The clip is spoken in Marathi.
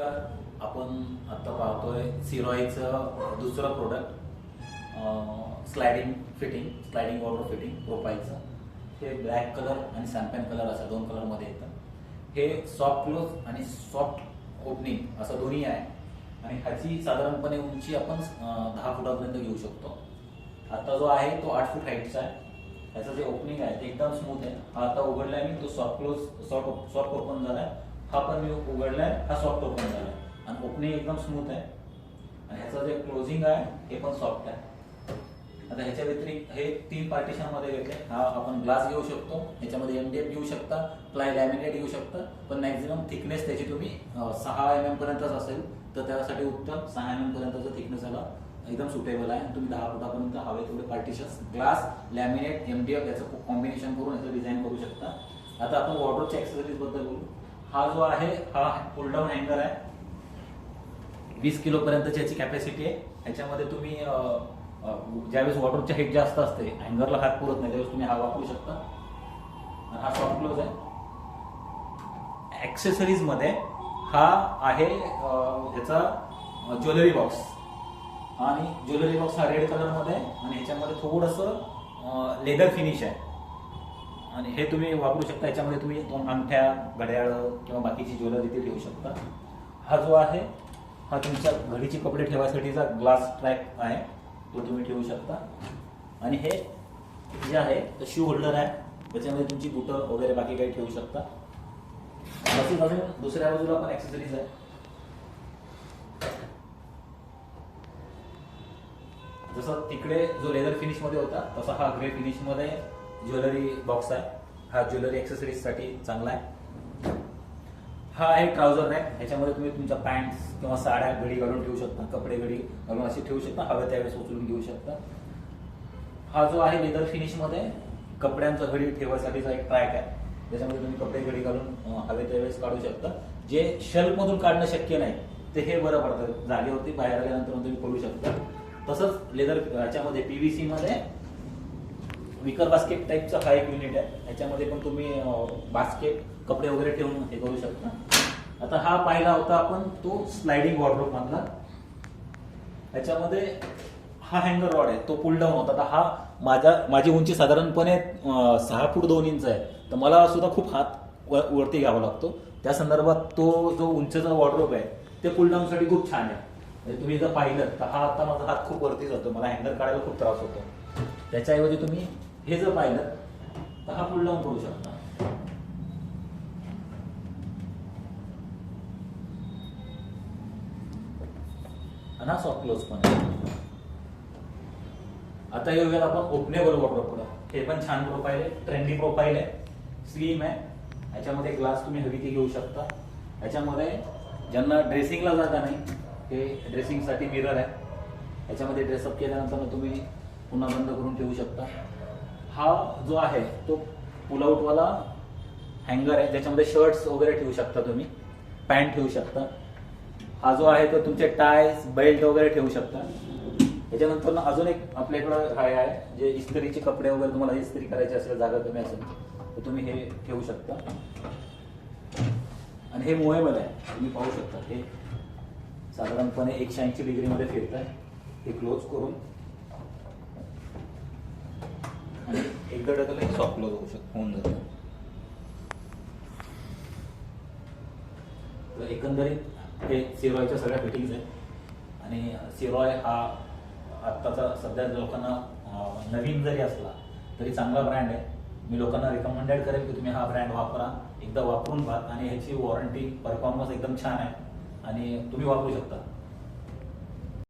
आपण आता पाहतोय सिरॉयचं दुसरं प्रोडक्ट स्लायडिंग वॉटर फिटिंग प्रोफाईलचं. हे ब्लॅक कलर आणि सॅम्पेन कलर असा 2 कलरमध्ये येतं. हे सॉफ्ट क्लोज आणि सॉफ्ट ओपनिंग असं दोन्ही आहे आणि ह्याची साधारणपणे उंची आपण 10 फुटापर्यंत घेऊ शकतो. आता जो आहे तो 8 फूट हाईटचा आहे. ह्याचं जे ओपनिंग आहे ते एकदम स्मूथ आहे. हा आता उघडलाय मी, तो सॉफ्ट क्लोज सॉफ्ट ओपन झालाय. हा पण मी उघडलाय, हा सॉफ्ट ओपन झालाय आणि ओपनिंग एकदम स्मूथ आहे आणि ह्याचं जे क्लोजिंग आहे हे पण सॉफ्ट आहे. आता ह्याच्या व्यतिरिक्त हे 3 पार्टिशन मध्ये घेतले. हा आपण ग्लास घेऊ शकतो, ह्याच्यामध्ये MDF घेऊ शकता, प्लाय लॅमिनेट घेऊ शकता, पण मॅक्झिमम थिकनेस त्याची तुम्ही 6 mm पर्यंतच असेल तर त्यासाठी उत्तम. 6 mm पर्यंतचं थिकनेस याला एकदम सुटेबल आहे. तुम्ही 10 फुटापर्यंत हवे तेवढे पार्टिशन्स ग्लास, लॅमिनेट, MDF याचं कॉम्बिनेशन करून याचं डिझाईन करू शकता. आता आपण वॉर्डरोबच्या एक्सेसरीज बद्दल बोलू. हा जो आहे हा पुल डाऊन हँगर आहे. 20 किलो पर्यंतची याची कॅपॅसिटी आहे. ह्याच्यामध्ये तुम्ही ज्यावेळेस वॉर्डरोबची हाईट जास्त असते, हँगरला हात पुरत नाही, त्यावेळेस तुम्ही हा वापरू शकता. हा सॉफ्ट क्लोज आहे. ऍक्सेसरीज मध्ये हा आहे ह्याचा ज्वेलरी बॉक्स आणि ज्वेलरी बॉक्स हा रेड कलर मध्ये आणि ह्याच्यामध्ये थोडंसं लेदर फिनिश आहे आणि हे तुम्ही वापरू शकता. याच्यामध्ये तुम्ही 2 अंगठ्या, घड्याळ किंवा बाकीची ज्वेलरी इथे ठेवू शकता. हा जो आहे हा तुमच्या घडीचे कपडे ठेवायसाठीचा ग्लास ट्रॅक आहे, तो तुम्ही ठेवू शकता. आणि हे जे आहे तर शू होल्डर आहे, त्याच्यामध्ये तुमची बुटं वगैरे बाकी काही ठेवू शकता. तसेच अजून दुसऱ्या बाजूला पण ऍक्सेसरीज आहे. जसं तिकडे जो लेदर फिनिश मध्ये होता तसा हा ग्रे फिनिश मध्ये ज्वेलरी बॉक्स आहे. हा ज्वेलरी एक्सेसरीज साठी चांगला आहे. हा आहे ट्राउझर रॅक. ह्याच्यामध्ये तुम्ही तुमच्या पॅन्ट्स किंवा साड्या घडी घालून ठेवू शकता, कपडे घडी घालून असे ठेवू शकता, हवे त्यावेळेस उचलून घेऊ शकता. हा जो आहे लेदर फिनिश मध्ये कपड्यांचा घडी ठेवायसाठीचा एक ट्रॅक आहे, ज्याच्यामध्ये तुम्ही कपडे घडी घालून हवे त्यावेळेस काढू शकता. जे शेल्फ मधून काढणं शक्य नाही ते हे बरं पडतं, जागेवरती बाहेर आल्यानंतर तुम्ही करू शकता. तसंच लेदर ह्याच्यामध्ये PVC मध्ये विकर बास्केट टाईपचा हा एक युनिट आहे. ह्याच्यामध्ये पण तुम्ही बास्केट, कपडे वगैरे ठेवून हे करू शकता. आता हा पाहिला होता आपण तो स्लायडिंग वॉर्डरोब मधला. ह्याच्यामध्ये हा हँगर रॉड आहे, तो पुल डाऊन होता. तर हा माझी उंची साधारणपणे 6 फूट 2 इंच आहे, तर मला सुद्धा खूप हात वरती घ्यावा लागतो. त्या संदर्भात तो जो उंचचा वॉर्डरोब आहे ते पुल डाऊन साठी खूप छान आहे. म्हणजे तुम्ही जर पाहिलं तर हा आता माझा हात खूप वरती जातो, मला हँगर काढायला खूप त्रास होतो. त्याच्याऐवजी तुम्ही हे जर पाहिलं तर हा पुल डाऊन करू शकता. आणि हा सॉफ्ट क्लोज पण आहे. आता येऊयात आपण ओपनेबल वॉर्डरोब. हे पण छान प्रोफाईल आहे, ट्रेंडी प्रोफाईल आहे, स्लिम आहे. ह्याच्यामध्ये ग्लास तुम्ही हवी ती घेऊ शकता. ह्याच्यामध्ये ज्यांना ड्रेसिंगला जाता नाही ते ड्रेसिंगसाठी मिरर आहे. ह्याच्यामध्ये ड्रेसअप केल्यानंतर तुम्ही पुन्हा बंद करून ठेवू शकता. हा जो आहे तो पुल आउट वाला हँगर आहे, ज्याच्यामध्ये शर्ट्स वगैरे ठेवू शकता, तुम्ही पॅन्ट ठेवू शकता. हा जो आहे तो तुमचे टायज, बेल्ट वगैरे ठेवू शकता. त्याच्यानंतर अजून एक आपल्याकडं हा आहे, जे इस्त्रीचे कपडे वगैरे तुम्हाला इस्त्री करायचे असेल, जागा कमी असेल तर तुम्ही हे ठेवू शकता. आणि हे मुव्हेबल आहे, तुम्ही पाहू शकता. हे साधारणपणे 180 डिग्रीमध्ये फिरत आहे. हे क्लोज करून आणि एकदा टाकलं सॉफ्ट क्लोज होऊन जातं. तर एकंदरीत हे सिरॉयच्या सगळ्या फिटिंग्स आहेत. आणि सिरॉय हा आत्ताचा सध्या लोकांना नवीन जरी असला तरी चांगला ब्रँड आहे. मी लोकांना रिकमेंडेड करेन की तुम्ही हा ब्रँड वापरा, एकदा वापरून पहा. आणि ह्याची वॉरंटी, परफॉर्मन्स एकदम छान आहे आणि तुम्ही वापरू शकता.